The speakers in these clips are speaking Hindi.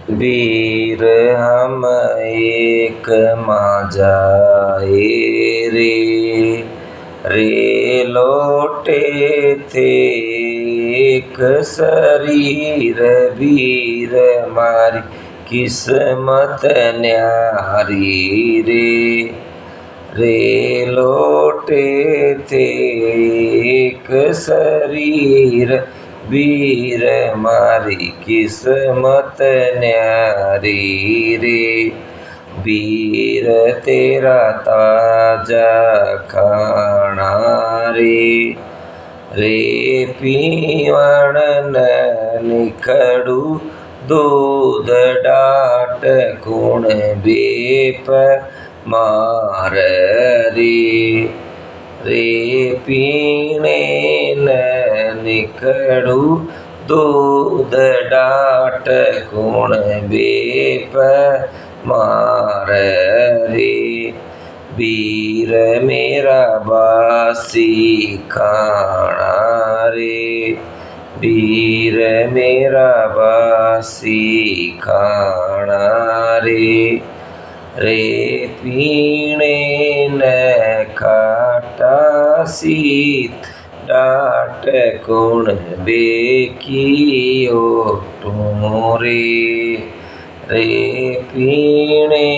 वीर हम एक माजाए रे लौटे थे एक शरीर वीर मारी किस्मत न्यारी रे लौटे थे एक शरीर वीर मारी किस्मत न्यारी रे वीर तेरा ताजा खाना रे पीवण न निखड़ू दूध डाट गुण बेप मार रे पीने न निखड़ू दूध डाट गुण बेप मार रे वीर मेरा बासी खाना रे वीर मेरा बासी खाना रे पीने न खाटा सीत डाट गुण बेकियो रे पीने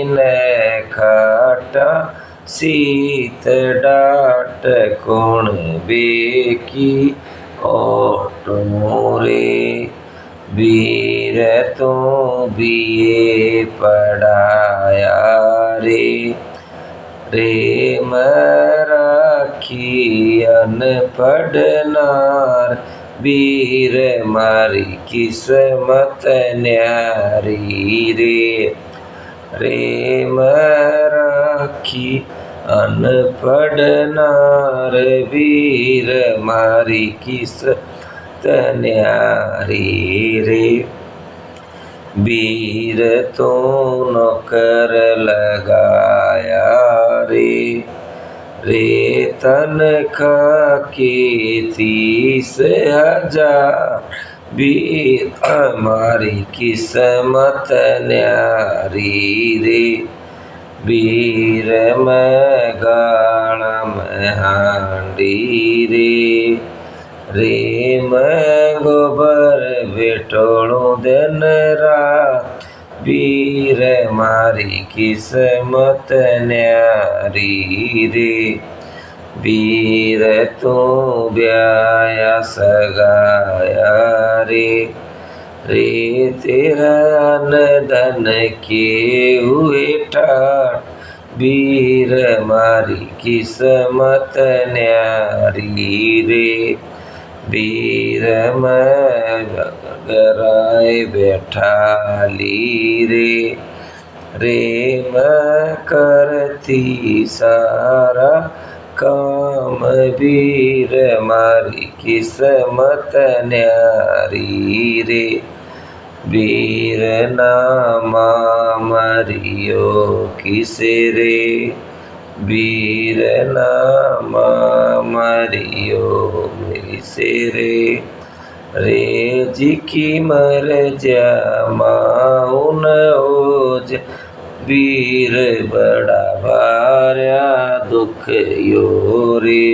न खाटा सीत डाट गुण बेकी रे वीर तो बीए पढ़ाया रे मराखी अनपढ़ नार वीर मारी किस्मत न्यारी रे मराखी अनपढ़ नार वीर मारी किस्मत न्यारी रे वीर तो नौकर लगाया रे तनखा के 30,000 वीर हमारी किस्मत न्यारी रे वीर में गालम हांडी रे मैं गोबर बेटोड़ू दिन रात वीर मारी किस्मत न्यारी रे वीर तू ब्याया सगाया रे तेरा धन के हुए ठाट वीर मारी किस्मत न्यारी रे वीर मैं गराए बैठा रे मैं करती सारा काम वीर मारी किस्मत न्यारी रे वीर नामा मरियो किसे रे वीर नामा मरियो मिसे रे जी की मर जा माउन ओज वीर बड़ा भार्या दुख यो रे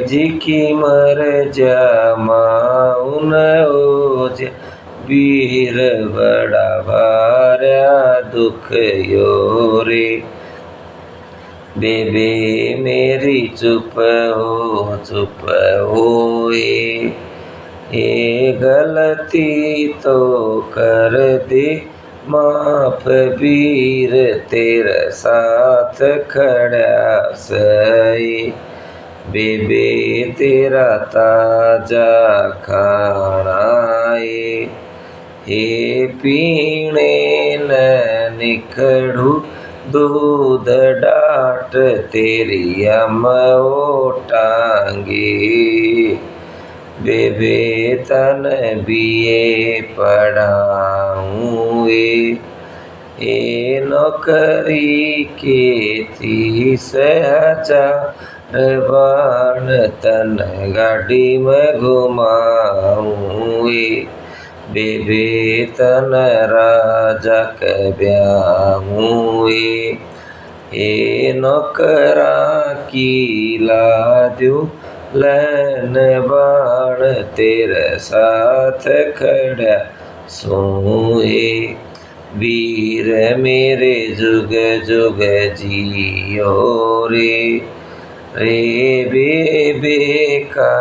जी की मर जा माउन ओज वीर बड़ा भार्या दुख यो रे बेबे मेरी चुप हो ये गलती तो कर दे माफ वीर तेरे साथ खड़ा सही बेबे तेरा ताजा खाना ये पीने न निखड़ू दूध डाट तेरी अम्मो टांगे बेबे तन बीए पढ़ाऊँ ए नौकरी के 30,000 बाण तन गाड़ी में घुमाऊँ बेबे तन राजा कब्याऊँ ए नौकरा की लाद्यू लन बाण तेरे साथ खड़ा सोए वीर मेरे जुग जुग जियो रे रे बेबे का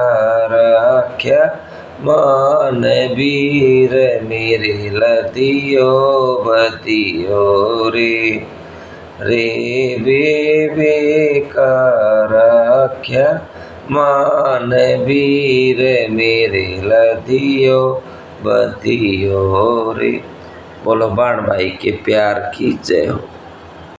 राख्या मान वीर मेरे लदियो बदियो रे रे बेबे का राख्या मान वीर मेरे लदियो बदियो रे। बोलो बाण भाई के प्यार की जय हो।